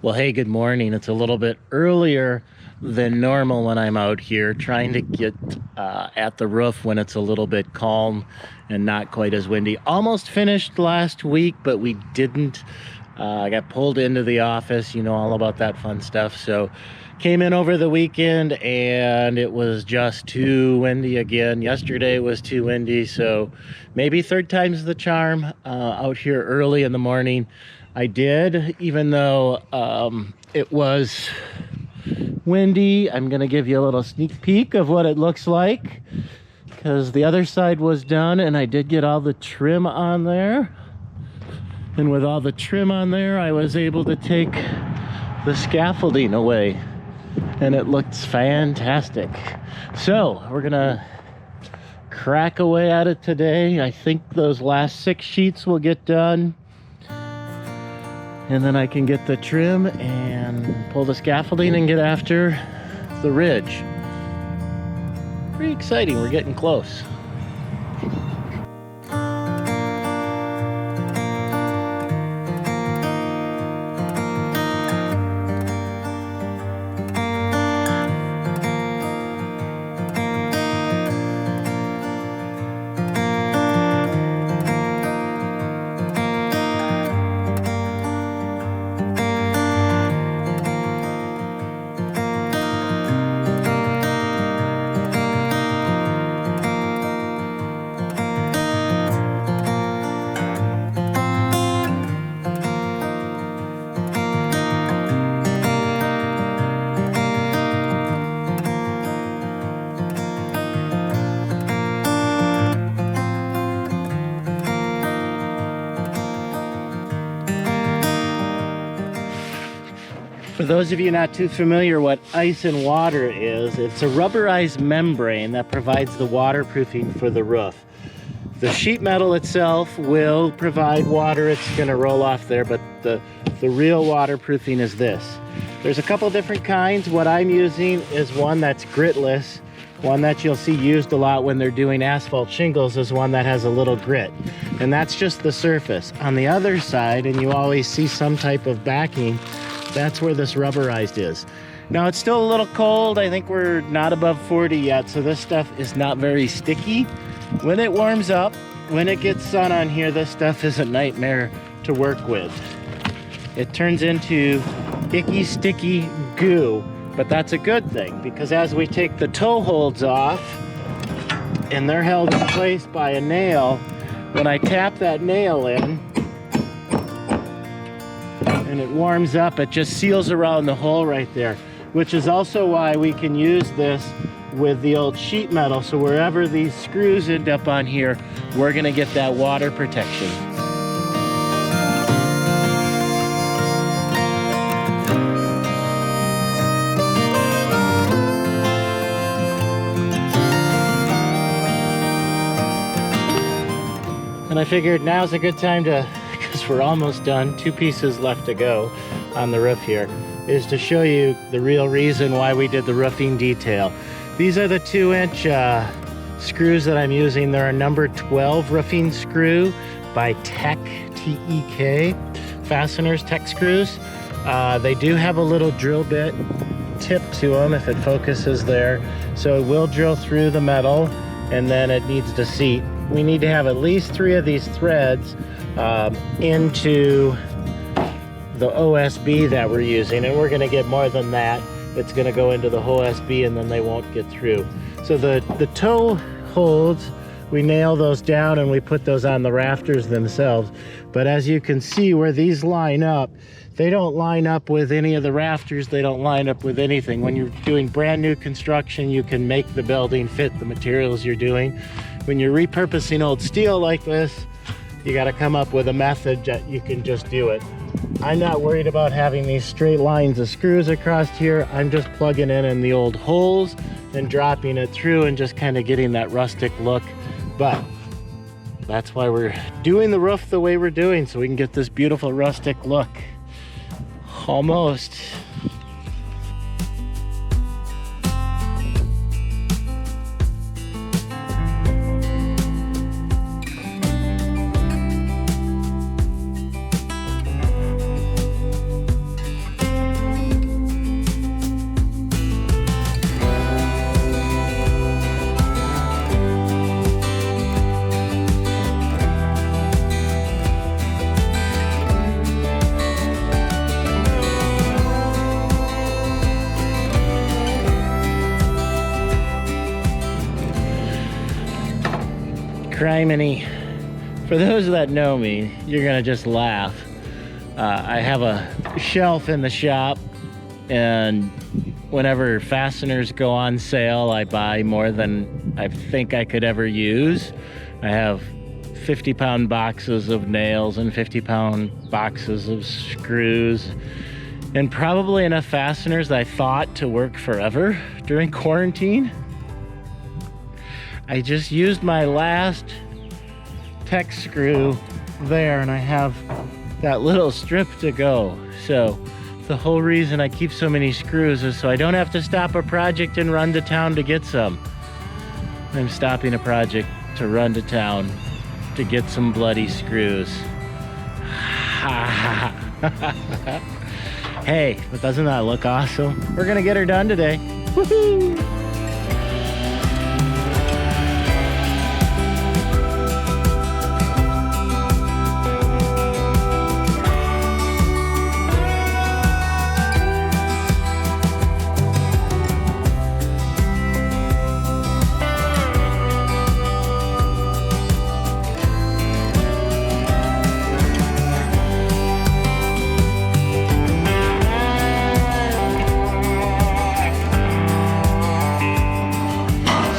Well, hey, good morning. It's a little bit earlier than normal when I'm out here trying to get at the roof when it's a little bit calm and not quite as windy. Almost finished last week, but we didn't. I got pulled into the office, you know, all about that fun stuff. So came in over the weekend and it was just too windy again. Yesterday was too windy, so maybe third time's the charm. Out here early in the morning, I did, even though it was windy. I'm gonna give you a little sneak peek of what it looks like, because the other side was done and I did get all the trim on there. And with all the trim on there, I was able to take the scaffolding away and it looks fantastic. So we're gonna crack away at it today. I think those last 6 sheets will get done, and then I can get the trim and pull the scaffolding and get after the ridge. Pretty exciting, we're getting close. For those of you not too familiar what ice and water is, it's a rubberized membrane that provides the waterproofing for the roof. The sheet metal itself will provide water, it's gonna roll off there, but the real waterproofing is this. There's a couple different kinds. What I'm using is one that's gritless. One that you'll see used a lot when they're doing asphalt shingles is one that has a little grit. And that's just the surface. On the other side, and you always see some type of backing, that's where this rubberized is. Now it's still a little cold. I think we're not above 40 yet, so this stuff is not very sticky. When it warms up, when it gets sun on here, this stuff is a nightmare to work with. It turns into icky, sticky goo, but that's a good thing, because as we take the toe holds off, and they're held in place by a nail, when I tap that nail in, and it warms up, it just seals around the hole right there, which is also why we can use this with the old sheet metal. So wherever these screws end up on here, we're gonna get that water protection. And I figured now's a good time to, we're almost done, 2 pieces left to go on the roof here, is to show you the real reason why we did the roofing detail. These are the 2-inch screws that I'm using. They're a number 12 roofing screw by Tech, T-E-K, fasteners, Tech screws. They do have a little drill bit tip to them if it focuses there. So it will drill through the metal and then it needs to seat. We need to have at least 3 of these threads into the OSB that we're using, and we're going to get more than that. It's going to go into the OSB and then they won't get through. So the toe holds, we nail those down and we put those on the rafters themselves. But as you can see where these line up, they don't line up with any of the rafters, they don't line up with anything. When you're doing brand new construction, you can make the building fit the materials you're doing. When you're repurposing old steel like this, you got to come up with a method that you can just do it. I'm not worried about having these straight lines of screws across here. I'm just plugging in the old holes and dropping it through and just kind of getting that rustic look. But that's why we're doing the roof the way we're doing, so we can get this beautiful rustic look. Almost. Criminy. For those that know me, you're gonna just laugh. I have a shelf in the shop, and whenever fasteners go on sale, I buy more than I think I could ever use. I have 50-pound boxes of nails and 50-pound boxes of screws, and probably enough fasteners that I thought to work forever during quarantine. I just used my last tech screw there, and I have that little strip to go. So the whole reason I keep so many screws is so I don't have to stop a project and run to town to get some. I'm stopping a project to run to town to get some bloody screws. Hey, but doesn't that look awesome? We're gonna get her done today. Woohoo!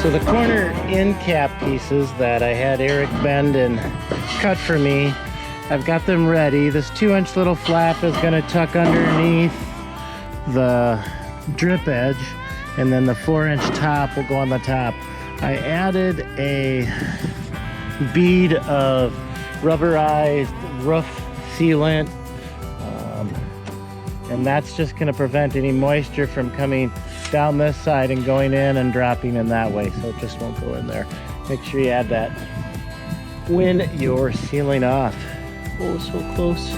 So the corner end cap pieces that I had Eric bend and cut for me, I've got them ready. This 2-inch little flap is going to tuck underneath the drip edge, and then the 4-inch top will go on the top. I added a bead of rubberized roof sealant, and that's just going to prevent any moisture from coming down this side and going in and dropping in that way, so it just won't go in there. Make sure you add that when you're sealing off. Oh, so close.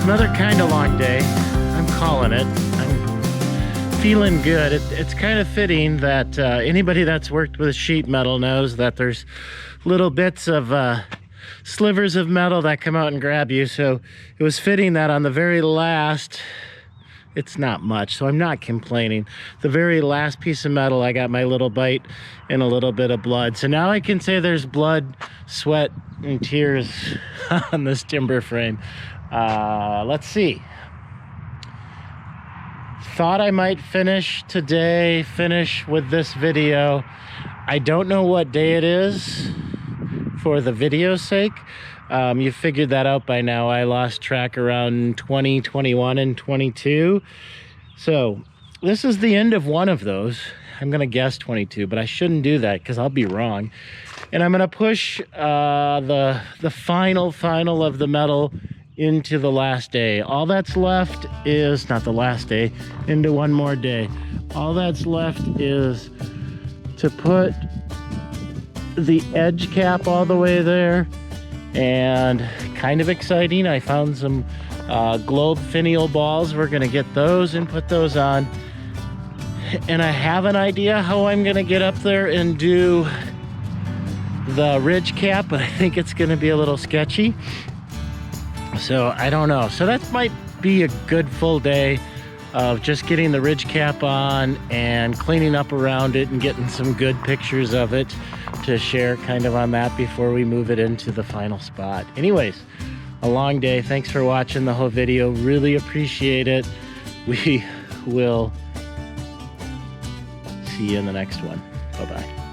Another kind of long day. I'm calling it. I'm feeling good. It's kind of fitting that anybody that's worked with sheet metal knows that there's little bits of slivers of metal that come out and grab you. So it was fitting that on the very last it's not much, so I'm not complaining. The very last piece of metal, I got my little bite and a little bit of blood. So now I can say there's blood, sweat, and tears on this timber frame. Let's see. Thought I might finish with this video. I don't know what day it is for the video's sake. You figured that out by now. I lost track around 20, 21, and 22. So this is the end of one of those. I'm gonna guess 22, but I shouldn't do that because I'll be wrong. And I'm gonna push the final of the metal into the last day. All that's left is, not the last day, into one more day. All that's left is to put the edge cap all the way there. And kind of exciting, I found some globe finial balls. We're gonna get those and put those on. And I have an idea how I'm gonna get up there and do the ridge cap, but I think it's gonna be a little sketchy. So I don't know. So that might be a good full day of just getting the ridge cap on and cleaning up around it and getting some good pictures of it to share kind of on that before we move it into the final spot. Anyways, a long day. Thanks for watching the whole video. Really appreciate it. We will see you in the next one. Bye-bye.